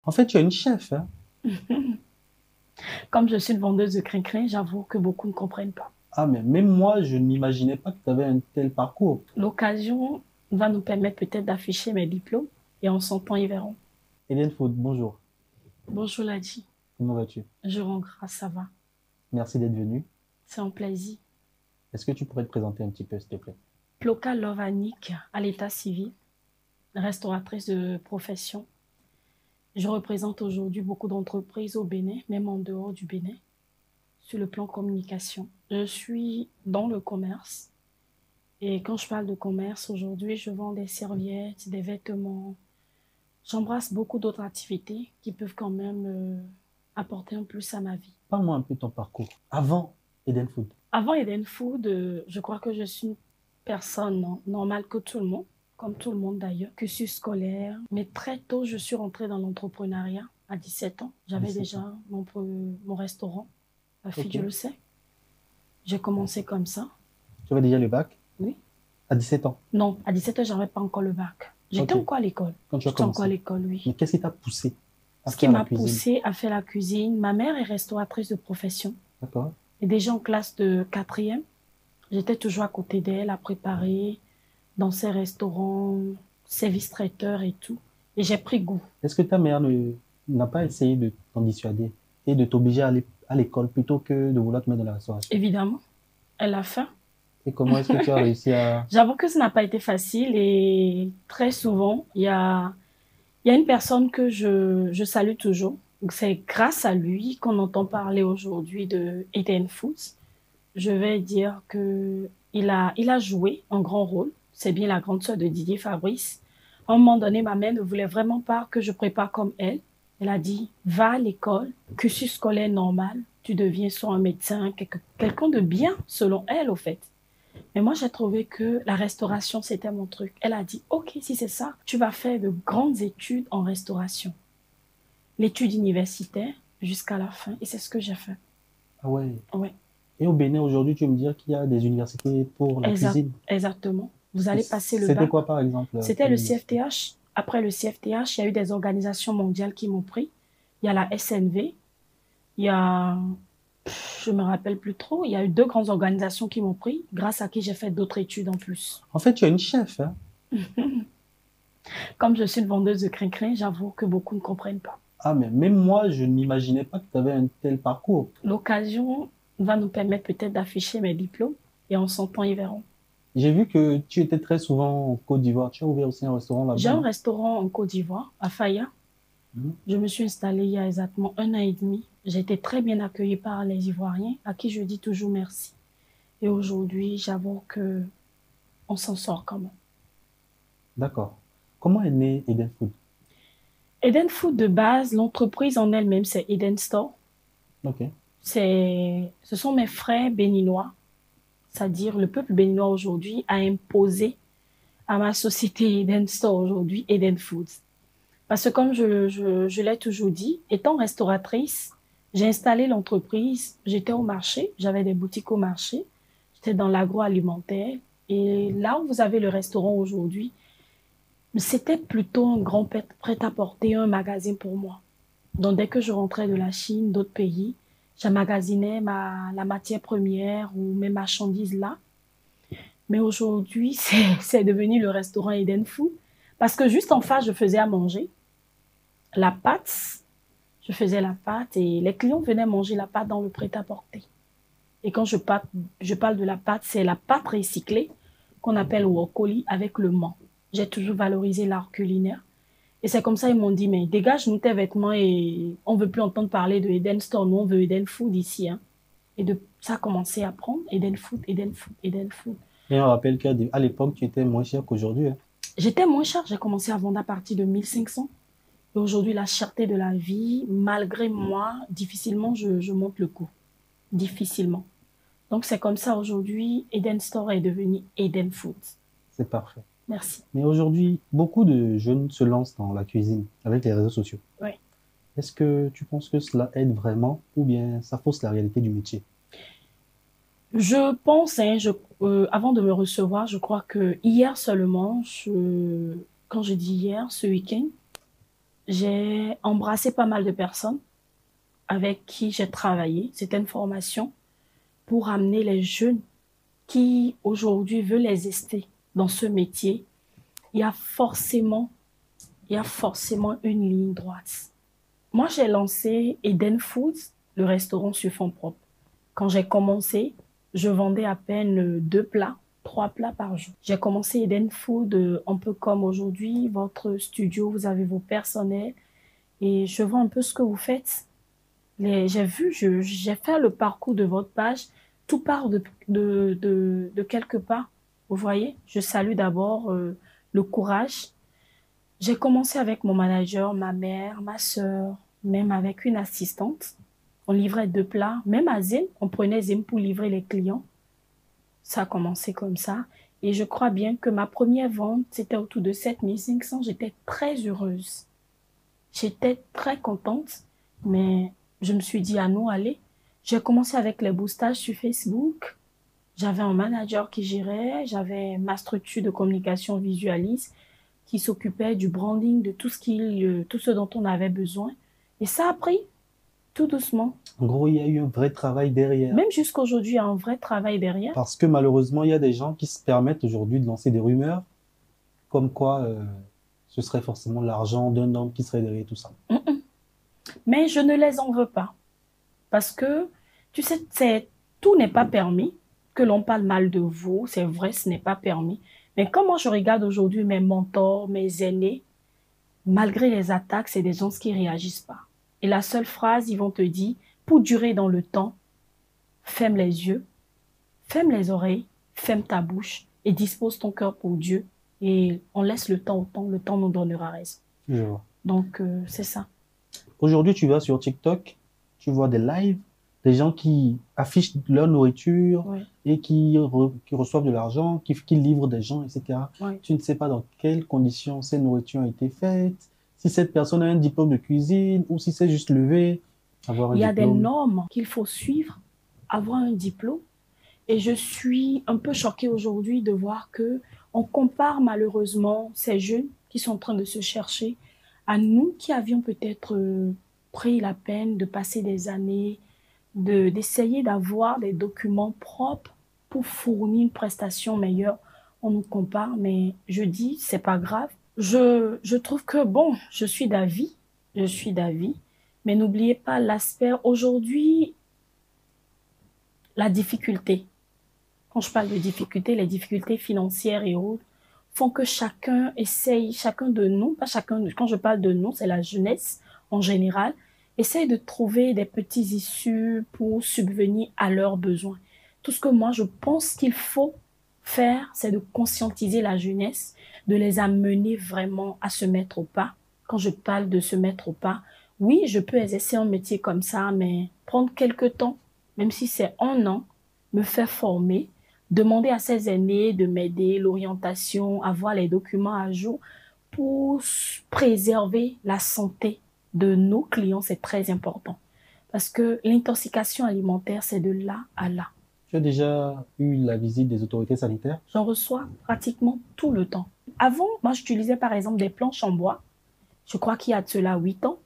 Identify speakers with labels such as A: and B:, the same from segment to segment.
A: En fait, tu es une chef, hein?
B: Comme je suis une vendeuse de crin-crin, j'avoue que beaucoup ne comprennent pas.
A: Ah, mais même moi, je n'imaginais pas que tu avais un tel parcours.
B: L'occasion va nous permettre peut-être d'afficher mes diplômes et en son temps, ils verront.
A: Eden Food, bonjour.
B: Bonjour Ladi,
A: Comment vas-tu?
B: je rends grâce, ça va.
A: Merci d'être venu.
B: C'est un plaisir.
A: Est-ce que tu pourrais te présenter un petit peu, s'il te plaît?
B: Ploka Lovanik, à l'état civil, restauratrice de profession. Je représente aujourd'hui beaucoup d'entreprises au Bénin, même en dehors du Bénin, sur le plan communication. Je suis dans le commerce. Et quand je parle de commerce, aujourd'hui, je vends des serviettes, des vêtements. J'embrasse beaucoup d'autres activités qui peuvent quand même apporter un plus à ma vie.
A: Parle-moi un peu de ton parcours. Avant Eden Food.
B: Avant Eden Food, je crois que je suis une personne normale que tout le monde, comme tout le monde d'ailleurs, cursus scolaire. Mais très tôt, je suis rentrée dans l'entrepreneuriat à 17 ans. J'avais
A: 17 ans.
B: déjà mon restaurant, la fille,
A: Ok.
B: je le sais. J'ai commencé comme ça,
A: Tu avais déjà le bac
B: oui.
A: à 17 ans.
B: Non, à 17 ans, j'avais pas encore le bac. J'étais
A: Ok.
B: encore à l'école.
A: Quand tu as
B: J'étais encore à
A: commencé.
B: l'école,
A: Mais
B: oui.
A: qu'est-ce qui t'a poussé à
B: Ce qui
A: faire la
B: m'a
A: cuisine?
B: poussée à faire la cuisine, ma mère est restauratrice de profession.
A: D'accord?
B: Et déjà en classe de quatrième, j'étais toujours à côté d'elle à préparer dans ses restaurants, service traiteur et tout. Et j'ai pris goût.
A: Est-ce que ta mère n'a pas essayé de t'en dissuader et de t'obliger à aller à l'école plutôt que de vouloir te mettre dans la restauration?
B: Évidemment, elle a faim.
A: Et comment est-ce que tu as réussi à...
B: J'avoue que ça n'a pas été facile et très souvent, il y a une personne que je salue toujours. C'est grâce à lui qu'on entend parler aujourd'hui de Eden Foods. Je vais dire que il a joué un grand rôle. C'est bien la grande sœur de Didier Fabrice. À un moment donné, ma mère ne voulait vraiment pas que je prépare comme elle. Elle a dit, va à l'école, cursus scolaire normal, tu deviens soit un médecin, quelqu'un de bien, selon elle, au fait. Mais moi, j'ai trouvé que la restauration, c'était mon truc. Elle a dit, OK, si c'est ça, tu vas faire de grandes études en restauration. L'étude universitaire jusqu'à la fin, et c'est ce que j'ai fait.
A: Ah ouais.
B: Ouais.
A: Et au Bénin, aujourd'hui, tu veux me dire qu'il y a des universités pour la
B: Exact,
A: cuisine.
B: exactement. Vous allez passer le
A: C'était
B: bac.
A: quoi, par exemple,
B: C'était
A: comme
B: le
A: université?
B: CFTH. Après le CFTH, il y a eu des organisations mondiales qui m'ont pris. Il y a la SNV, il y a, je me rappelle plus trop, il y a eu deux grandes organisations qui m'ont pris, grâce à qui j'ai fait d'autres études en plus.
A: En fait, tu es une chef, hein?
B: Comme je suis une vendeuse de crin-crin, j'avoue que beaucoup ne comprennent pas.
A: Ah, mais même moi, je n'imaginais pas que tu avais un tel parcours.
B: L'occasion va nous permettre peut-être d'afficher mes diplômes et en son temps, ils verront.
A: J'ai vu que tu étais très souvent en Côte d'Ivoire. Tu as ouvert aussi un restaurant
B: J'ai
A: là-bas,
B: un
A: non?
B: restaurant en Côte d'Ivoire, à Faya.
A: Mhm.
B: Je me suis installée il y a exactement un an et demi. J'ai été très bien accueillie par les Ivoiriens, à qui je dis toujours merci. Et aujourd'hui, j'avoue que on s'en sort quand même.
A: D'accord. Comment est né Eden Food?
B: Eden Food de base, l'entreprise en elle-même, c'est Eden Store.
A: Ok.
B: Ce sont mes frères béninois, c'est-à-dire le peuple béninois aujourd'hui a imposé à ma société Eden Store aujourd'hui Eden Foods. Parce que comme je l'ai toujours dit, étant restauratrice, j'ai installé l'entreprise, j'étais au marché, j'avais des boutiques au marché, j'étais dans l'agroalimentaire. Et là où vous avez le restaurant aujourd'hui, c'était plutôt un grand prêt-à-porter, un magasin pour moi. Donc dès que je rentrais de la Chine, d'autres pays, j'emmagasinais la matière première ou mes marchandises là. Mais aujourd'hui, c'est devenu le restaurant Eden Food. Parce que juste en face, je faisais à manger. La pâte, je faisais la pâte et les clients venaient manger la pâte dans le prêt-à-porter. Et quand je parle de la pâte, c'est la pâte recyclée qu'on appelle wokoli avec le menthe. J'ai toujours valorisé l'art culinaire. Et c'est comme ça ils m'ont dit, mais dégage-nous tes vêtements et on veut plus entendre parler de Eden Store, nous on veut Eden Food ici. Hein. Et de ça a commencé à prendre Eden Food, Eden Food, Eden Food.
A: Et on rappelle qu'à l'époque, tu étais moins cher qu'aujourd'hui, hein.
B: J'étais moins cher, j'ai commencé à vendre à partir de 1500. Et aujourd'hui, la cherté de la vie, malgré moi, difficilement, je monte le coup. Difficilement. Donc, c'est comme ça aujourd'hui, Eden Store est devenu Eden Food.
A: C'est parfait.
B: Merci.
A: Mais aujourd'hui, beaucoup de jeunes se lancent dans la cuisine avec les réseaux sociaux.
B: Oui.
A: Est-ce que tu penses que cela aide vraiment ou bien ça fausse la réalité du métier?
B: Je pense, hein, avant de me recevoir, je crois que hier seulement, quand je dis hier, ce week-end, j'ai embrassé pas mal de personnes avec qui j'ai travaillé. C'était une formation pour amener les jeunes qui aujourd'hui veulent exister dans ce métier. Il y a forcément, il y a forcément une ligne droite. Moi, j'ai lancé Eden Foods, le restaurant sur fonds propres. Quand j'ai commencé, je vendais à peine 2 plats, 3 plats par jour. J'ai commencé Eden Food un peu comme aujourd'hui. Votre studio, vous avez vos personnels et je vois un peu ce que vous faites. J'ai vu, j'ai fait le parcours de votre page. Tout part de quelque part. Vous voyez, je salue d'abord le courage. J'ai commencé avec mon manager, ma mère, ma sœur, même avec une assistante. On livrait 2 plats. Même à Zim, on prenait Zim pour livrer les clients. Ça a commencé comme ça. Et je crois bien que ma première vente, c'était autour de 7 500. J'étais très heureuse. J'étais très contente, mais je me suis dit, ah non, allez. J'ai commencé avec les boostages sur Facebook. J'avais un manager qui gérait, j'avais ma structure de communication Visualise qui s'occupait du branding, de tout ce dont on avait besoin. Et ça a pris tout doucement.
A: En gros, il y a eu un vrai travail derrière.
B: Même jusqu'à aujourd'hui, il y a un vrai travail derrière.
A: Parce que malheureusement, il y a des gens qui se permettent aujourd'hui de lancer des rumeurs comme quoi ce serait forcément l'argent d'un homme qui serait derrière tout ça.
B: Mais je ne les en veux pas. Parce que, tu sais, tout n'est pas permis. Que l'on parle mal de vous, c'est vrai, ce n'est pas permis. Mais quand moi je regarde aujourd'hui mes mentors, mes aînés, malgré les attaques, c'est des gens qui ne réagissent pas. Et la seule phrase, ils vont te dire, pour durer dans le temps, ferme les yeux, ferme les oreilles, ferme ta bouche et dispose ton cœur pour Dieu. Et on laisse le temps au temps, le temps nous donnera raison.
A: Je vois.
B: Donc, c'est ça.
A: Aujourd'hui, tu vas sur TikTok, tu vois des lives, des gens qui affichent leur nourriture
B: Ouais.
A: et qui reçoivent de l'argent, qui livrent des gens, etc.
B: Ouais.
A: Tu ne sais pas dans quelles conditions ces nourritures ont été faites, si cette personne a un diplôme de cuisine ou si c'est juste levé, avoir un
B: Il y a des
A: diplôme.
B: normes qu'il faut suivre, avoir un diplôme. Et je suis un peu choquée aujourd'hui de voir que on compare malheureusement ces jeunes qui sont en train de se chercher à nous qui avions peut-être pris la peine de passer des années, d'essayer d'avoir des documents propres pour fournir une prestation meilleure. On nous compare, mais je dis, c'est pas grave. Je trouve que, bon, je suis d'avis, mais n'oubliez pas l'aspect aujourd'hui, la difficulté. Quand je parle de difficultés, les difficultés financières et autres font que chacun essaye, chacun de nous, pas chacun, quand je parle de nous, c'est la jeunesse en général, essaye de trouver des petits issues pour subvenir à leurs besoins. Tout ce que moi, je pense qu'il faut faire, c'est de conscientiser la jeunesse, de les amener vraiment à se mettre au pas. Quand je parle de se mettre au pas, oui, je peux exercer un métier comme ça, mais prendre quelques temps, même si c'est 1 an, me faire former, demander à ses aînés de m'aider, l'orientation, avoir les documents à jour pour préserver la santé de nos clients, c'est très important. Parce que l'intoxication alimentaire, c'est de là à là.
A: Tu as déjà eu la visite des autorités sanitaires?
B: J'en reçois pratiquement tout le temps. Avant, moi, j'utilisais par exemple des planches en bois. Je crois qu'il y a de cela 8 ans.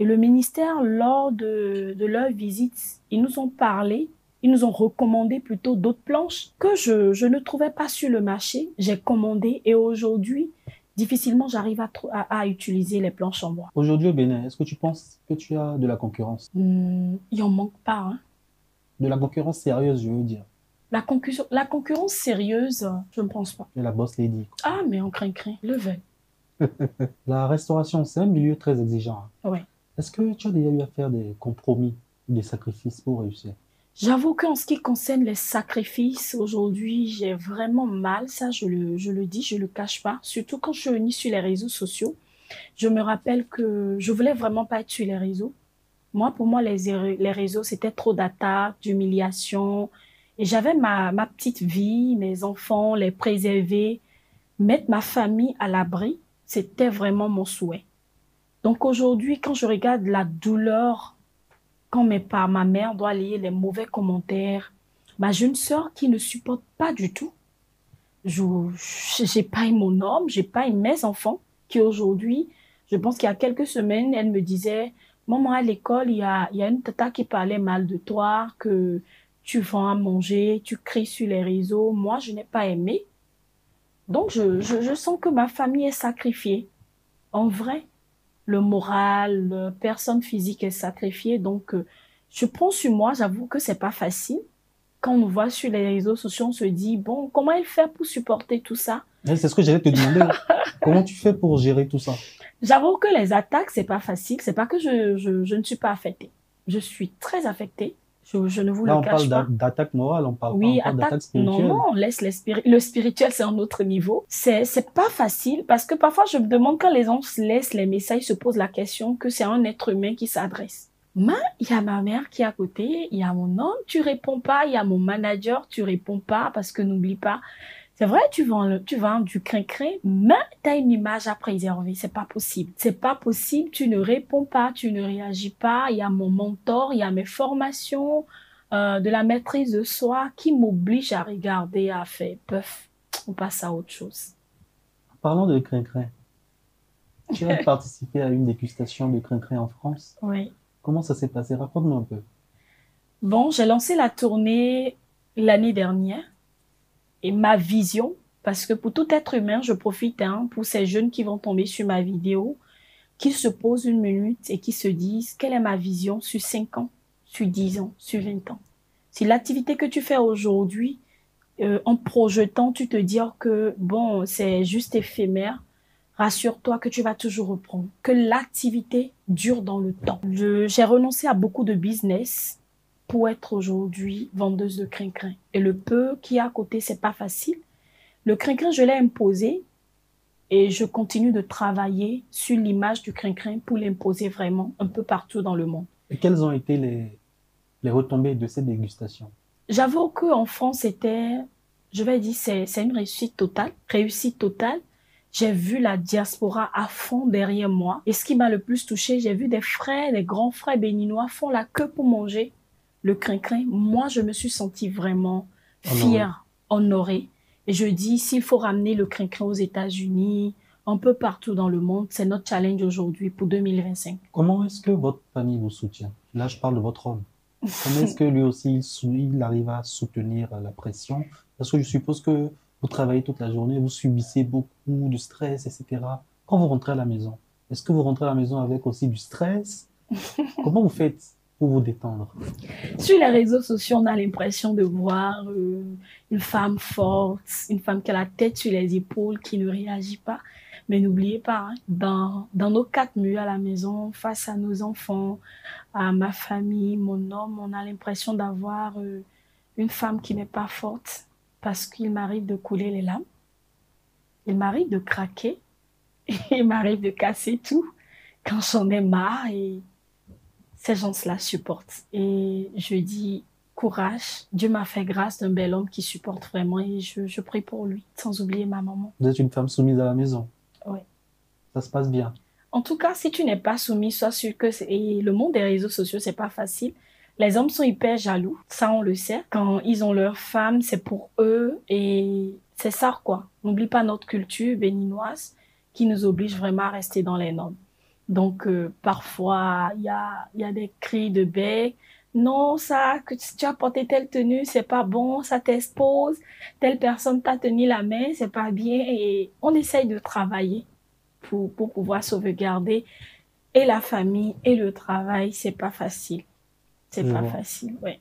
B: Et le ministère, lors de leur visite, ils nous ont parlé, ils nous ont recommandé plutôt d'autres planches que je ne trouvais pas sur le marché. J'ai commandé et aujourd'hui, difficilement j'arrive à utiliser les planches en bois.
A: Aujourd'hui au Bénin, est-ce que tu penses que tu as de la concurrence?
B: Il en manque pas, hein.
A: De la concurrence sérieuse, je veux dire.
B: La concurrence sérieuse, je ne pense pas.
A: De la boss lady.
B: Ah, mais on craint, le vin.
A: La restauration, c'est un milieu très exigeant.
B: Ouais.
A: Est-ce que tu as déjà eu à faire des compromis ou des sacrifices pour réussir?
B: J'avoue qu'en ce qui concerne les sacrifices, aujourd'hui, j'ai vraiment mal. Ça, je le dis, je le cache pas. Surtout quand je suis venue sur les réseaux sociaux. Je me rappelle que je voulais vraiment pas être sur les réseaux. Moi, pour moi, les réseaux, c'était trop d'attaques, d'humiliation. Et j'avais ma petite vie, mes enfants, les préserver, mettre ma famille à l'abri. C'était vraiment mon souhait. Donc aujourd'hui, quand je regarde la douleur, quand ma mère doit lire les mauvais commentaires, ma jeune sœur qui ne supporte pas du tout, j'ai pas mon homme, j'ai pas mes enfants qui aujourd'hui, Je pense qu'il y a quelques semaines, elle me disait, maman, à l'école, il y a une tata qui parlait mal de toi, que tu vends à manger, tu cries sur les réseaux. Moi, je n'ai pas aimé. Donc, je sens que ma famille est sacrifiée. En vrai, le moral, la personne physique est sacrifiée. Donc, je prends sur moi, j'avoue que c'est pas facile. Quand on nous voit sur les réseaux sociaux, on se dit, bon, comment elle fait pour supporter tout ça?
A: Et c'est ce que j'allais te demander. Comment tu fais pour gérer tout ça?
B: J'avoue que les attaques, c'est pas facile. C'est pas que je ne suis pas affectée. Je suis très affectée. Je ne vous
A: Là,
B: le
A: on parle
B: cache pas.
A: d'attaque morale, on parle pas
B: Oui,
A: encore
B: attaque.
A: d'attaque
B: Non,
A: spirituelle.
B: non, laisse le spirituel, c'est un autre niveau. C'est pas facile parce que parfois je me demande quand les gens se laissent les messages, se posent la question que c'est un être humain qui s'adresse. Mais il y a ma mère qui est à côté, il y a mon homme, tu réponds pas, il y a mon manager, tu réponds pas parce que n'oublie pas, c'est vrai, tu vends du crin-crin, mais tu as une image à préserver. C'est pas possible. C'est pas possible. Tu ne réponds pas, tu ne réagis pas. Il y a mon mentor, il y a mes formations, de la maîtrise de soi qui m'oblige à regarder, à faire puf. On passe à autre chose.
A: Parlons de crin-crin. Tu as participé à une dégustation de crin-crin en France.
B: Oui.
A: Comment ça s'est passé? Raconte-moi un peu.
B: Bon, j'ai lancé la tournée l'année dernière et ma vision, parce que pour tout être humain, je profite pour ces jeunes qui vont tomber sur ma vidéo, qui se posent une minute et qui se disent quelle est ma vision sur 5 ans, sur 10 ans, sur 20 ans. Si l'activité que tu fais aujourd'hui, en projetant, tu te dis que bon, c'est juste éphémère, rassure-toi que tu vas toujours reprendre, que l'activité dure dans le temps. J'ai renoncé à beaucoup de business pour être aujourd'hui vendeuse de crin-crin. Et le peu qu'il y a à côté, c'est pas facile. Le crin-crin, je l'ai imposé et je continue de travailler sur l'image du crin-crin pour l'imposer vraiment un peu partout dans le monde.
A: Et quelles ont été les retombées de cette dégustation?
B: J'avoue qu'en France, je vais dire, c'est une réussite totale. Réussite totale. J'ai vu la diaspora à fond derrière moi. Et ce qui m'a le plus touché, j'ai vu des frères, des grands frères béninois font la queue pour manger le crin-crin. Moi, je me suis sentie vraiment
A: Honoré.
B: fière, honorée. Et je dis, s'il faut ramener le crin-crin aux États-Unis, un peu partout dans le monde, c'est notre challenge aujourd'hui pour 2025.
A: Comment est-ce que votre famille vous soutient? Là, je parle de votre homme. Comment est-ce que lui aussi, il arrive à soutenir la pression? Parce que je suppose que vous travaillez toute la journée, vous subissez beaucoup de stress, etc. Quand vous rentrez à la maison, est-ce que vous rentrez à la maison avec aussi du stress? Comment vous faites pour vous détendre?
B: Sur les réseaux sociaux, on a l'impression de voir une femme forte, une femme qui a la tête sur les épaules, qui ne réagit pas. Mais n'oubliez pas, dans nos 4 murs à la maison, face à nos enfants, à ma famille, mon homme, on a l'impression d'avoir une femme qui n'est pas forte parce qu'il m'arrive de couler les larmes, il m'arrive de craquer, il m'arrive de casser tout quand j'en ai marre et ces gens-là supportent. Et je dis courage. Dieu m'a fait grâce d'un bel homme qui supporte vraiment et je prie pour lui, sans oublier ma maman.
A: Vous êtes une femme soumise à la maison.
B: Oui.
A: Ça se passe bien.
B: En tout cas, si tu n'es pas soumis, sois sûr que et le monde des réseaux sociaux, c'est pas facile. Les hommes sont hyper jaloux, ça on le sait. Quand ils ont leur femme, c'est pour eux et c'est ça quoi. N'oublie pas notre culture béninoise qui nous oblige vraiment à rester dans les normes. Donc parfois il y a des cris de bec. Non, ça que tu as porté telle tenue, c'est pas bon, ça t'expose. Telle personne t'a tenu la main, c'est pas bien et on essaye de travailler pour pouvoir sauvegarder et la famille et le travail, c'est pas facile. C'est
A: Je
B: pas
A: vois.
B: facile, ouais.